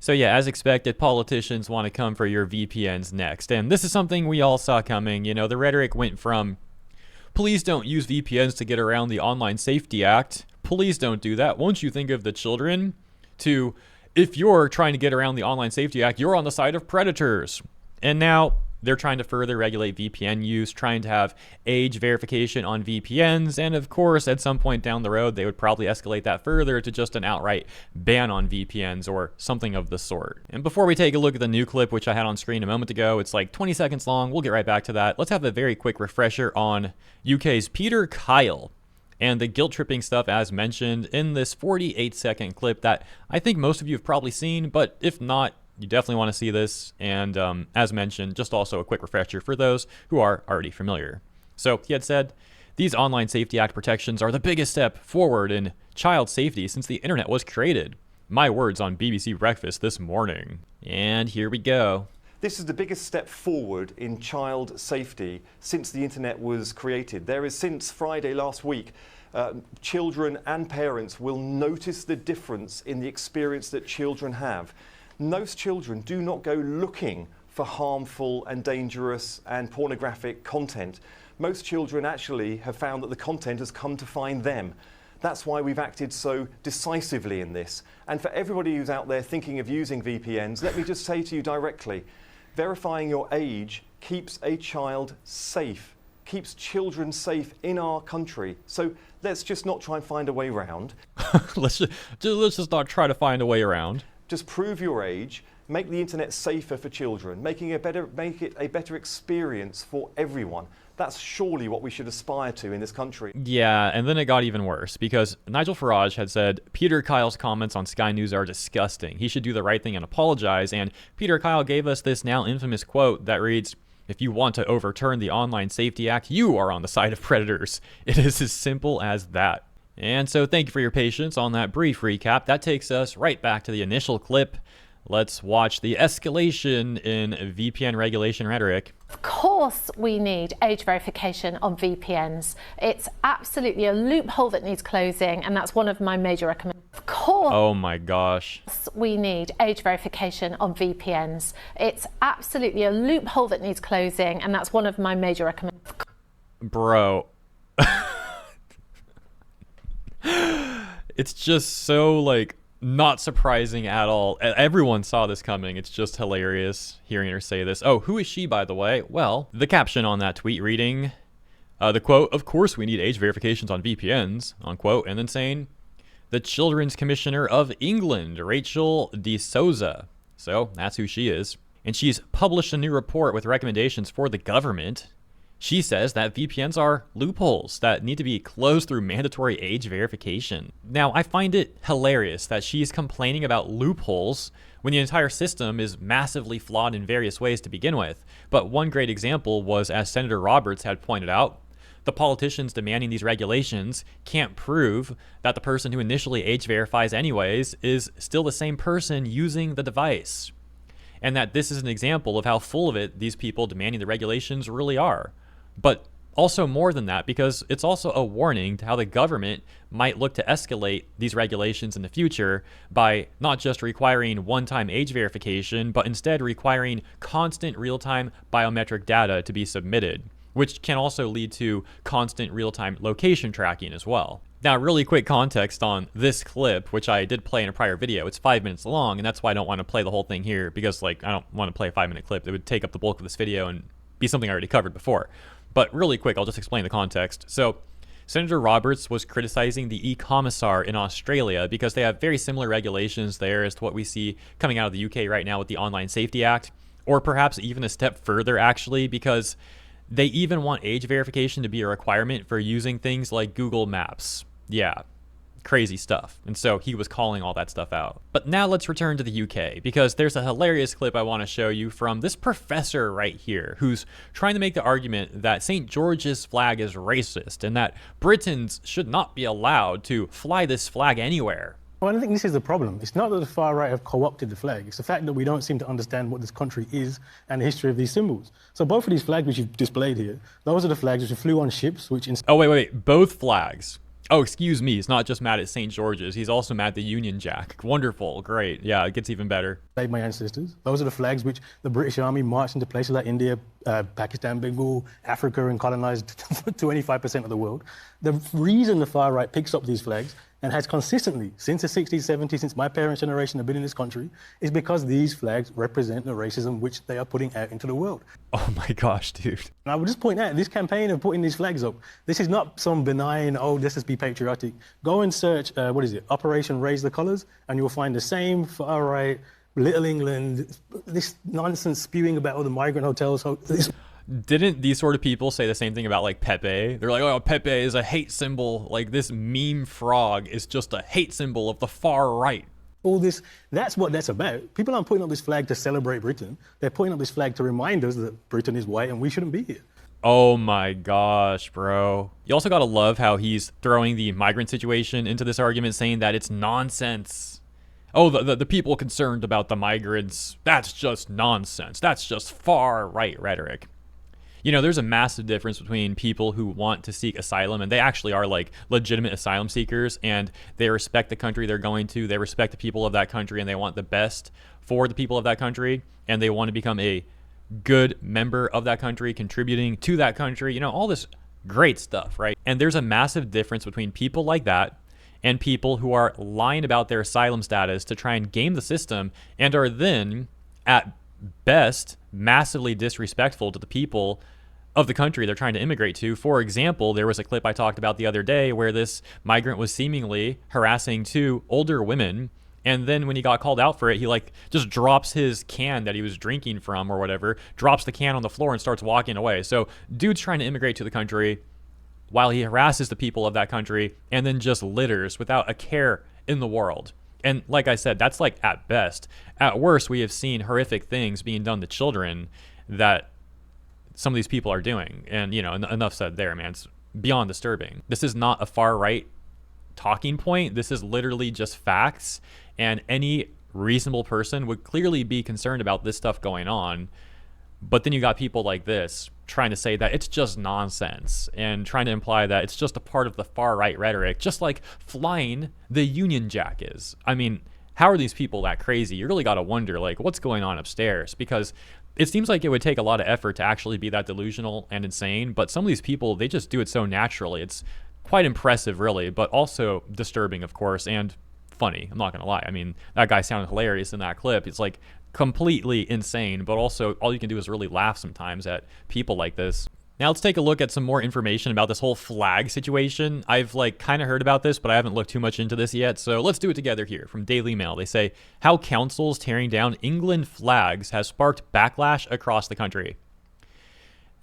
So yeah, as expected, politicians want to come for your VPNs next. And this is something we all saw coming. You know, the rhetoric went from, please don't use VPNs to get around the Online Safety Act. Please don't do that. Won't you think of the children? To, if you're trying to get around the Online Safety Act, you're on the side of predators. And now they're trying to further regulate VPN use, trying to have age verification on VPNs, and of course, at some point down the road, they would probably escalate that further to just an outright ban on VPNs or something of the sort. And before we take a look at the new clip, which I had on screen a moment ago, it's like 20 seconds long, we'll get right back to that. Let's have a very quick refresher on UK's Peter Kyle and the guilt-tripping stuff as mentioned in this 48-second clip that I think most of you have probably seen, but if not, you definitely want to see this, and as mentioned, just also a quick refresher for those who are already familiar. So he had said, these Online Safety Act protections are the biggest step forward in child safety since the internet was created. My words on BBC Breakfast this morning. And here we go. This is the biggest step forward in child safety since the internet was created. There is, since Friday last week, children and parents will notice the difference in the experience that children have. Most children do not go looking for harmful and dangerous and pornographic content. Most children actually have found that the content has come to find them. That's why we've acted so decisively in this. And for everybody who's out there thinking of using VPNs, let me just say to you directly, verifying your age keeps a child safe, keeps children safe in our country. So let's just not try and find a way around. let's just not try to find a way around. Just prove your age, make the internet safer for children, make it a better experience for everyone. That's surely what we should aspire to in this country. Yeah, and then it got even worse because Nigel Farage had said Peter Kyle's comments on Sky News are disgusting. He should do the right thing and apologize. And Peter Kyle gave us this now infamous quote that reads, if you want to overturn the Online Safety Act, you are on the side of predators. It is as simple as that. And so thank you for your patience on that brief recap. That takes us right back to the initial clip. Let's watch the escalation in VPN regulation rhetoric. Of course we need age verification on VPNs. It's absolutely a loophole that needs closing, and that's one of my major recommendations. Of course. Oh my gosh. We need age verification on VPNs. It's absolutely a loophole that needs closing, and that's one of my major recommendations. Bro. It's just so, like, not surprising at all. Everyone saw this coming. It's just hilarious hearing her say this. Oh, who is she, by the way? Well, the caption on that tweet reading, the quote, of course we need age verifications on VPNs, unquote, and then saying, the Children's Commissioner of England, Rachel de Souza. So that's who she is. And she's published a new report with recommendations for the government. She says that VPNs are loopholes that need to be closed through mandatory age verification. Now, I find it hilarious that she's complaining about loopholes when the entire system is massively flawed in various ways to begin with. But one great example was, as Senator Roberts had pointed out, the politicians demanding these regulations can't prove that the person who initially age verifies anyways is still the same person using the device. And that this is an example of how full of it these people demanding the regulations really are. But also more than that, because it's also a warning to how the government might look to escalate these regulations in the future by not just requiring one-time age verification, but instead requiring constant real-time biometric data to be submitted, which can also lead to constant real-time location tracking as well. Now, really quick context on this clip, which I did play in a prior video. It's 5 minutes long, and that's why I don't want to play the whole thing here, because I don't want to play a 5-minute clip. It would take up the bulk of this video and be something I already covered before. But really quick, I'll just explain the context. So Senator Roberts was criticizing the e-commissar in Australia because they have very similar regulations there as to what we see coming out of the UK right now with the Online Safety Act, or perhaps even a step further actually, because they even want age verification to be a requirement for using things like Google Maps. Yeah, crazy stuff. And so he was calling all that stuff out. But now let's return to the UK, because there's a hilarious clip I want to show you from this professor right here who's trying to make the argument that St. George's flag is racist and that Britons should not be allowed to fly this flag anywhere. Well, I think this is the problem. It's not that the far right have co-opted the flag. It's the fact that we don't seem to understand what this country is and the history of these symbols. So both of these flags which you've displayed here, those are the flags which flew on ships, which... Oh, wait. Both flags. Oh, excuse me. He's not just mad at St. George's. He's also mad at the Union Jack. Wonderful. Great. Yeah, it gets even better. Save my ancestors. Those are the flags which the British Army marched into places like India, Pakistan, Bengal, Africa, and colonized 25% of the world. The reason the far right picks up these flags and has consistently, since the 60s, 70s, since my parents' generation have been in this country, is because these flags represent the racism which they are putting out into the world. Oh my gosh, dude. And I would just point out, this campaign of putting these flags up, this is not some benign, oh, let's just be patriotic. Go and search, Operation Raise the Colours, and you'll find the same far right, Little England, this nonsense spewing about all the migrant hotels. Didn't these sort of people say the same thing about like Pepe? They're like, oh, Pepe is a hate symbol. Like this meme frog is just a hate symbol of the far right. All this, that's what that's about. People aren't putting up this flag to celebrate Britain. They're putting up this flag to remind us that Britain is white and we shouldn't be here. Oh my gosh, bro. You also gotta love how he's throwing the migrant situation into this argument, saying that it's nonsense. Oh, the people concerned about the migrants, that's just nonsense. That's just far right rhetoric. You know, there's a massive difference between people who want to seek asylum, and they actually are like legitimate asylum seekers, and they respect the country they're going to, they respect the people of that country, and they want the best for the people of that country, and they want to become a good member of that country, contributing to that country, you know, all this great stuff, right? And there's a massive difference between people like that and people who are lying about their asylum status to try and game the system and are then, at best, massively disrespectful to the people of the country they're trying to immigrate to. For example, there was a clip I talked about the other day where this migrant was seemingly harassing two older women, and then when he got called out for it, he like just drops his can that he was drinking from or whatever, drops the can on the floor and starts walking away. So dude's trying to immigrate to the country while he harasses the people of that country and then just litters without a care in the world. And like I said, that's like at best. At worst, we have seen horrific things being done to children that some of these people are doing. And, you know, enough said there, man. It's beyond disturbing. This is not a far right talking point. This is literally just facts. And any reasonable person would clearly be concerned about this stuff going on. But then you got people like this trying to say that it's just nonsense and trying to imply that it's just a part of the far right rhetoric, just like flying the Union Jack is. I mean, how are these people that crazy? You really got to wonder, like, what's going on upstairs? Because it seems like it would take a lot of effort to actually be that delusional and insane, but some of these people, they just do it so naturally. It's quite impressive, really, but also disturbing, of course, and funny. I'm not going to lie. I mean, that guy sounded hilarious in that clip. It's like completely insane, but also all you can do is really laugh sometimes at people like this. Now let's take a look at some more information about this whole flag situation. I've like kind of heard about this, but I haven't looked too much into this yet. So let's do it together here. From Daily Mail, they say how councils tearing down England flags has sparked backlash across the country.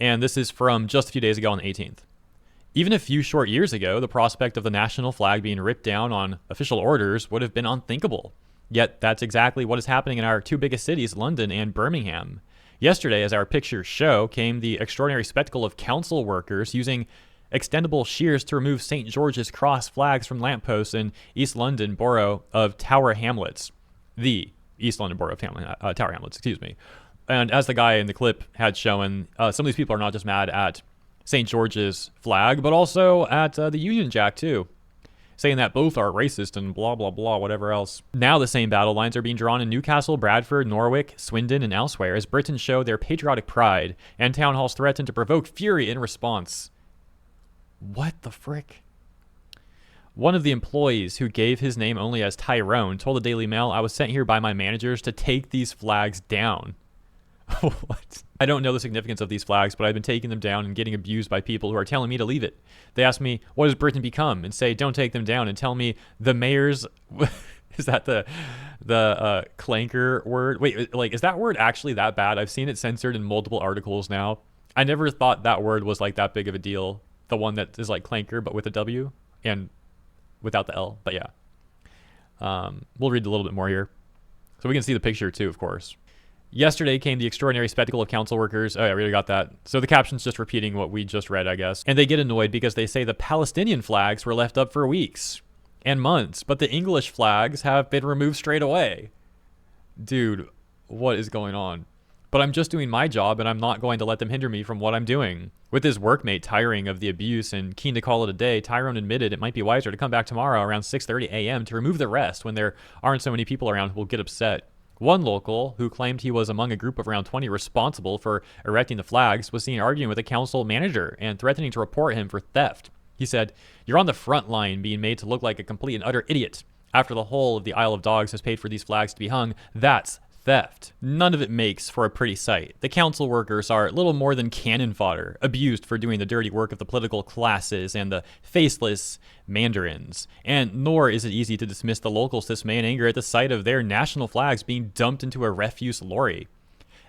And this is from just a few days ago on the 18th. Even a few short years ago, the prospect of the national flag being ripped down on official orders would have been unthinkable. Yet that's exactly what is happening in our two biggest cities, London and Birmingham. Yesterday, as our pictures show, came the extraordinary spectacle of council workers using extendable shears to remove St. George's Cross flags from lampposts in East London Borough of Tower Hamlets. The East London Borough of Tower Hamlets, excuse me. And as the guy in the clip had shown, some of these people are not just mad at St. George's flag, but also at the Union Jack too, saying that both are racist and blah, blah, blah, whatever else. Now the same battle lines are being drawn in Newcastle, Bradford, Norwich, Swindon, and elsewhere as Britons show their patriotic pride and town halls threaten to provoke fury in response. What the frick? One of the employees, who gave his name only as Tyrone, told the Daily Mail, "I was sent here by my managers to take these flags down." What? I don't know the significance of these flags, but I've been taking them down and getting abused by people who are telling me to leave it. They ask me, what does Britain become? And say, don't take them down, and tell me the mayor's... Is that the clanker word? Wait, like, is that word actually that bad? I've seen it censored in multiple articles now. I never thought that word was like that big of a deal. The one that is like clanker, but with a W and without the L. But yeah. We'll read a little bit more here. So we can see the picture too, of course. Yesterday came the extraordinary spectacle of council workers. Oh, yeah, we already got that. So the caption's just repeating what we just read, I guess. And they get annoyed because they say the Palestinian flags were left up for weeks and months, but the English flags have been removed straight away. Dude, what is going on? But I'm just doing my job and I'm not going to let them hinder me from what I'm doing. With his workmate tiring of the abuse and keen to call it a day, Tyrone admitted it might be wiser to come back tomorrow around 6:30 a.m. to remove the rest when there aren't so many people around who will get upset. One local, who claimed he was among a group of around 20 responsible for erecting the flags, was seen arguing with a council manager and threatening to report him for theft. He said, "You're on the front line being made to look like a complete and utter idiot. After the whole of the Isle of Dogs has paid for these flags to be hung, that's theft." None of it makes for a pretty sight. The council workers are little more than cannon fodder, abused for doing the dirty work of the political classes and the faceless mandarins. And nor is it easy to dismiss the locals' dismay and anger at the sight of their national flags being dumped into a refuse lorry.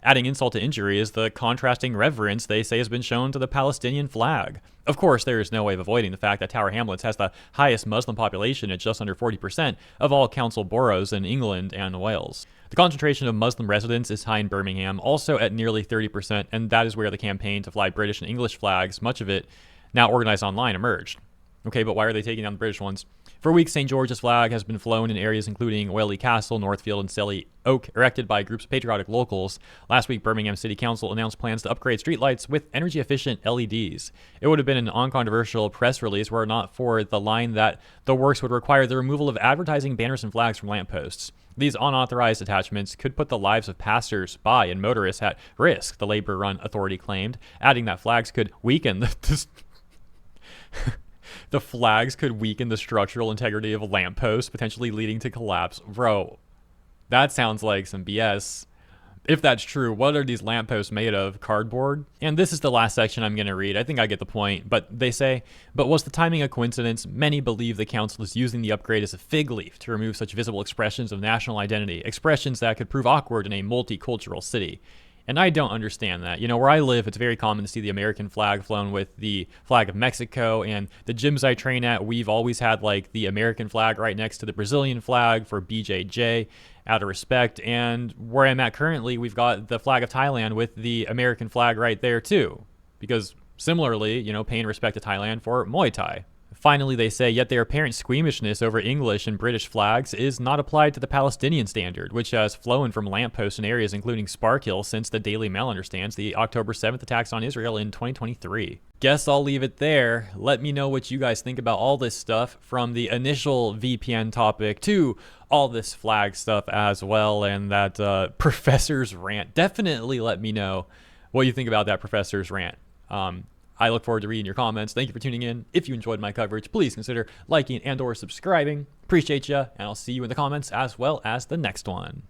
Adding insult to injury is the contrasting reverence they say has been shown to the Palestinian flag. Of course, there is no way of avoiding the fact that Tower Hamlets has the highest Muslim population at just under 40% of all council boroughs in England and Wales. The concentration of Muslim residents is high in Birmingham, also at nearly 30%, and that is where the campaign to fly British and English flags, much of it now organized online, emerged. Okay, but why are they taking down the British ones? For weeks, St. George's flag has been flown in areas including Oiley Castle, Northfield, and Selly Oak, erected by groups of patriotic locals. Last week, Birmingham City Council announced plans to upgrade streetlights with energy-efficient LEDs. It would have been an uncontroversial press release were it not for the line that the works would require the removal of advertising banners and flags from lampposts. These unauthorized attachments could put the lives of passers-by and motorists at risk, the Labour-run authority claimed, adding that flags could weaken the flags could weaken the structural integrity of lampposts, potentially leading to collapse. Bro, that sounds like some BS. If that's true, what are these lampposts made of? Cardboard? And this is the last section I'm going to read. I think I get the point. But they say, but was the timing a coincidence? Many believe the council is using the upgrade as a fig leaf to remove such visible expressions of national identity, expressions that could prove awkward in a multicultural city. And I don't understand that. You know, where I live, it's very common to see the American flag flown with the flag of Mexico. And the gyms I train at, we've always had like the American flag right next to the Brazilian flag for BJJ, out of respect. And where I'm at currently, we've got the flag of Thailand with the American flag right there too. Because similarly, you know, paying respect to Thailand for Muay Thai. Finally, they say, yet their apparent squeamishness over English and British flags is not applied to the Palestinian standard, which has flown from lampposts in areas including Sparkill since the Daily Mail understands the October 7th attacks on Israel in 2023. Guess I'll leave it there. Let me know what you guys think about all this stuff, from the initial VPN topic to all this flag stuff as well, and that professor's rant. Definitely let me know what you think about that professor's rant. I look forward to reading your comments. Thank you for tuning in. If you enjoyed my coverage, please consider liking and or subscribing. Appreciate you, and I'll see you in the comments as well as the next one.